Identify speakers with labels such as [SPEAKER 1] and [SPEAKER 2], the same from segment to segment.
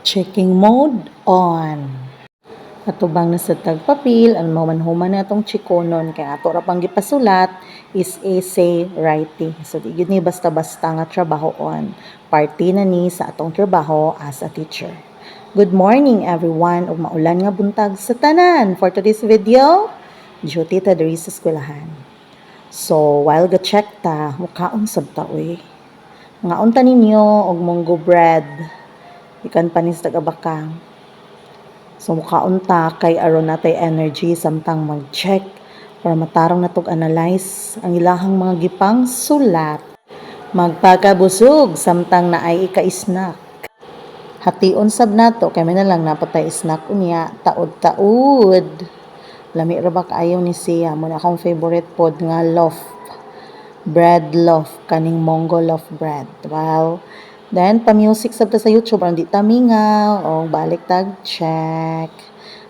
[SPEAKER 1] Checking mode on. Atubang na sa tagpapil, ang mamanhuman na itong chikonon, kaya ato ra pang gipasulat is essay writing. So, di yun ni basta-basta nga trabahoon. Parte na ni sa atong trabaho as a teacher. Good morning everyone, ug maulan nga buntag sa tanan. For today's video, duty ta diri sa eskwelahan. So, while ga-check ta, mukhaon sab ta uy. Ngaon ta ninyo og munggo bread. Ikan panis tagabakang. So mukhaon ta kay aron natay energy samtang mag-check para matarong natog analyze ang ilahang mga gipang sulat. Magpakabusog samtang naay ika-snack. Hation sab nato kay may na lang napatay snack unya taod-taod. Lami ra ba kaayo ni siya mo na akong favorite pod nga loaf. Bread loaf kaning Mongo loaf bread. Wow. Then, pa-music sabta sa YouTube, ang di tamingaw, o balik tag-check.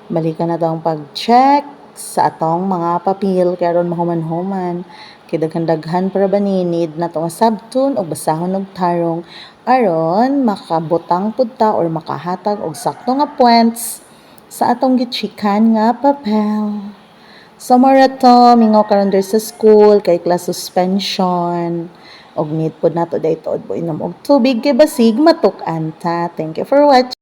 [SPEAKER 1] Balikan na itong pag-check sa atong mga papel, kaya ron mahuman-human. Kaya daghan-daghan para ba ni need na itong sabtun o basahon og tarong, aron makabutang punta or makahatag og sakto nga points sa atong gichikan nga papel. So, marato, mingaw karon sa school, kay class suspension, og need po nato dayto og inom og tubig kay basig matuk-an ta. Thank you for watching.